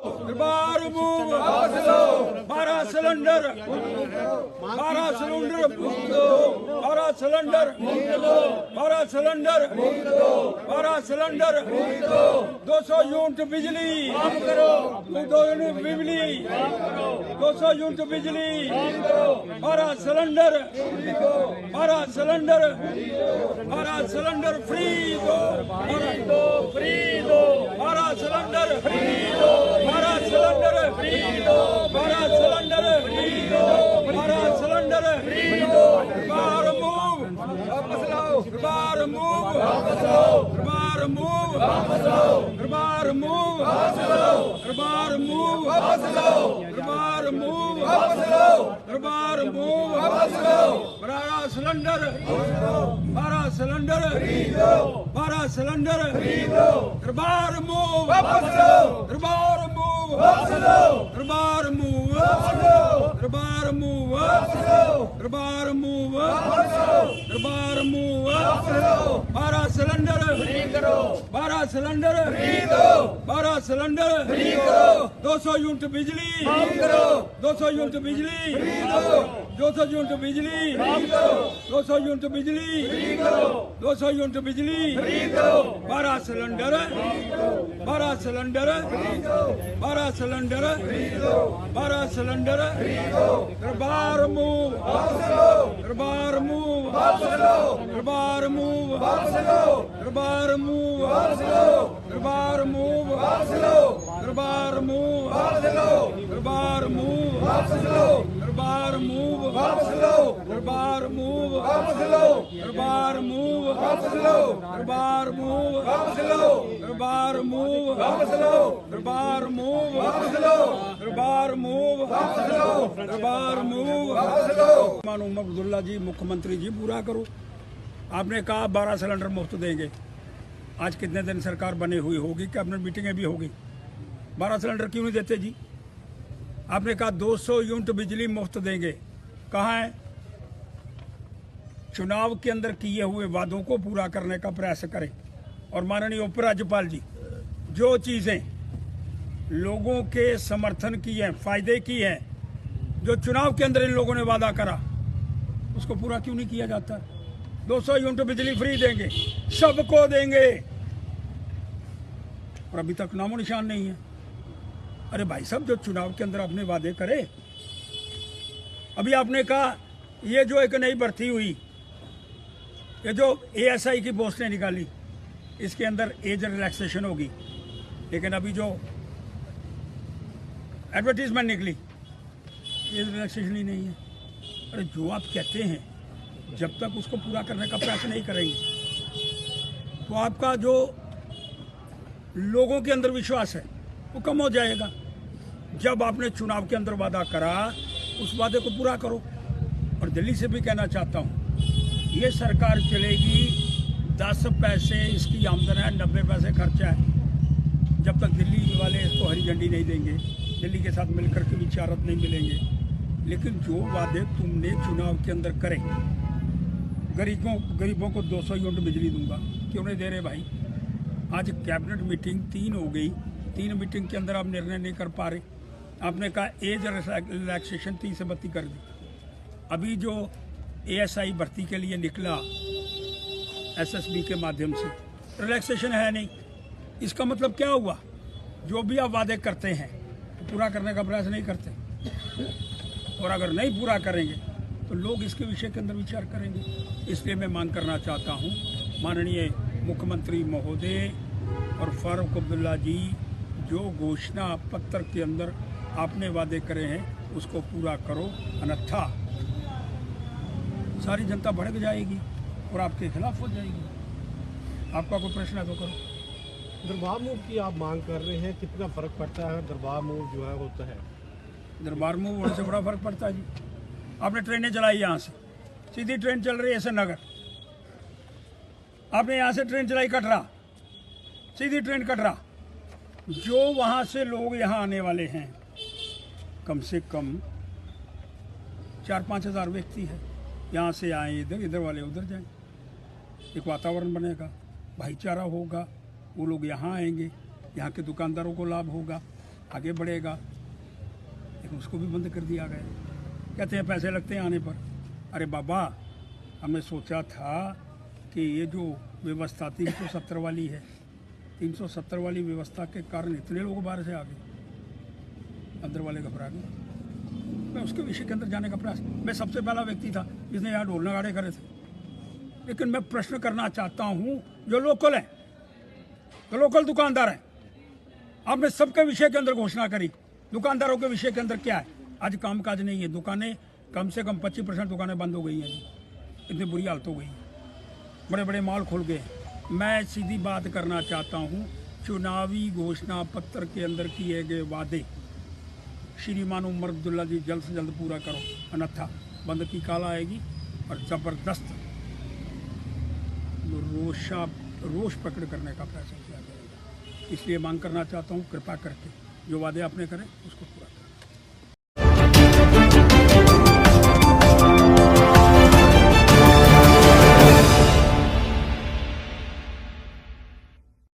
दरबार move 12 cylinder 12 cylinder 12 cylinder 12 cylinder 12 cylinder 200 unit बिजली 2 unit बिजली 200 यूनिट बिजली 12 सिलेंडर 12 सिलेंडर 12 सिलेंडर फ्री दो फ्री दो 12 सिलेंडर फ्री दो 12 सिलेंडर फ्री दो 12 सिलेंडर फ्री दो 12 सिलेंडर फ्री दो दरबार मूव वापस लाओ दरबार मूव वापस लाओ दरबार मूव वापस लाओ दरबार मूव वापस लाओ दरबार मूव वापस लाओ दरबार मूव वापस लाओ दरबार मूव वापस लाओ 12 सिलेंडर 12 सिलेंडर फ्री दो 12 सिलेंडर फ्री दो दरबार मूव वापस लाओ दरबार मूव वापस लाओ दरबार मूव वापस लाओ दरबार मूव वापस लाओ दरबार मूव वापस लाओ दरबार मूव वापस लाओ 12 सिलेंडर फ्री करो 12 सिलेंडर फ्री दो 12 सिलेंडर फ्री करो 200 यूनिट बिजली फ्री करो 200 यूनिट बिजली फ्री दो 200 यूनिट बिजली फ्री करो 200 यूनिट बिजली फ्री करो 200 यूनिट बिजली फ्री करो 12 सिलेंडर 12 सिलेंडर 12 सिलेंडर 12 सिलेंडर दरबार मूव दरबार मूव दरबार मूव दरबार मूव दरबार मूव दरबार मूव दरबार मूव दरबार मूव दरबार मूव दरबार मूव दरबार मूव दरबार मूव दरबार मूव दरबार मूव दरबार मूव उमर अब्दुल्ला जी मुख्यमंत्री जी पूरा करो। आपने कहा 12 सिलेंडर मुफ्त देंगे। आज कितने दिन सरकार बने हुई होगी, कैबिनेट मीटिंगें भी होगी, 12 सिलेंडर क्यों नहीं देते जी? आपने कहा 200 यूनिट बिजली मुफ्त देंगे, कहाँ है? चुनाव के अंदर किए हुए वादों को पूरा करने का प्रयास करें। और माननीय उपराज्यपाल जी, जो चीज़ें लोगों के समर्थन की हैं, फायदे की हैं, जो चुनाव के अंदर इन लोगों ने वादा करा, उसको पूरा क्यों नहीं किया जाता? 200 यूनिट बिजली फ्री देंगे, सबको देंगे, और अभी तक नामो निशान नहीं है। अरे भाई साहब, जो चुनाव के अंदर आपने वादे करे, अभी आपने कहा ये जो एक नई भर्ती हुई, ये जो एएसआई की पोस्टें निकाली, इसके अंदर एज रिलैक्सेशन होगी, लेकिन अभी जो एडवर्टीजमेंट निकली, एज रिलैक्सेशन ही नहीं है। अरे जो आप कहते हैं, जब तक उसको पूरा करने का प्रयास नहीं करेंगे, तो आपका जो लोगों के अंदर विश्वास है वो कम हो जाएगा। जब आपने चुनाव के अंदर वादा करा, उस वादे को पूरा करो। और दिल्ली से भी कहना चाहता हूँ, ये सरकार चलेगी, 10 पैसे इसकी आमदन है, 90 पैसे खर्चा है। जब तक दिल्ली वाले इसको हरी झंडी नहीं देंगे, दिल्ली के साथ मिलकर के विचारत नहीं मिलेंगे। लेकिन जो वादे तुमने चुनाव के अंदर करे, गरीबों को 200 यूनिट बिजली दूंगा, क्यों नहीं दे रहे भाई? आज कैबिनेट मीटिंग 3 हो गई, 3 मीटिंग के अंदर आप निर्णय नहीं कर पा रहे। आपने कहा एज रिलैक्सेशन 30 से 32 कर दी। अभी जो एएसआई भर्ती के लिए निकला एसएसबी के माध्यम से, रिलैक्सेशन है नहीं। इसका मतलब क्या हुआ? जो भी आप वादे करते हैं तो पूरा करने का प्रयास नहीं करते, और अगर नहीं पूरा करेंगे तो लोग इसके विषय के अंदर विचार करेंगे। इसलिए मैं मांग करना चाहता हूँ, माननीय मुख्यमंत्री महोदय और फारूक अब्दुल्ला जी, जो घोषणा पत्र के अंदर आपने वादे करे हैं उसको पूरा करो, अन्यथा सारी जनता भड़क जाएगी और आपके खिलाफ हो जाएगी। आपका कोई प्रश्न है तो करो। दरबार मूव की आप मांग कर रहे हैं, कितना फर्क पड़ता है दरबार मूव जो है होता है? दरबार मूव होने से बड़ा फर्क पड़ता है जी। आपने ट्रेनें चलाई, यहाँ से सीधी ट्रेन चल रही है ऐसे नगर, आपने यहाँ से ट्रेन चलाई कटरा, सीधी ट्रेन कटरा। जो वहाँ से लोग यहाँ आने वाले हैं, कम से कम 4-5 हज़ार व्यक्ति है, यहाँ से आए इधर, इधर वाले उधर जाएं। एक वातावरण बनेगा, भाईचारा होगा, वो लोग यहाँ आएंगे, यहाँ के दुकानदारों को लाभ होगा। आगे बढ़ेगा, लेकिन उसको भी बंद कर दिया गया। कहते हैं पैसे लगते हैं आने पर। अरे बाबा, हमने सोचा था कि ये जो व्यवस्था 370 वाली है, 370 वाली व्यवस्था के कारण इतने लोग बाहर से आ गए, अंदर वाले घबरा गए। मैं उसके विषय के अंदर जाने का प्रयास, मैं सबसे पहला व्यक्ति था जिसने यहाँ ढोल नगाड़े करे थे। लेकिन मैं प्रश्न करना चाहता हूँ, जो लोकल हैं, जो लोकल दुकानदार हैं, आपने सबके विषय के अंदर घोषणा करी, दुकानदारों के विषय के अंदर क्या है? आज कामकाज नहीं है, दुकानें कम से कम 25% दुकानें बंद हो गई हैं जी। इतनी बुरी हालत हो गई, बड़े बड़े मॉल खुल गए। मैं सीधी बात करना चाहता हूँ, चुनावी घोषणा पत्र के अंदर किए गए वादे श्रीमान उमर अब्दुल्ला जी जल्द से जल्द पूरा करो, अन्यथा बंद की काल आएगी और ज़बरदस्त रोष प्रकट करने का प्रयास किया जाएगा। इसलिए मांग करना चाहता हूँ, कृपा करके जो वादे आपने करे उसको पूरा करें।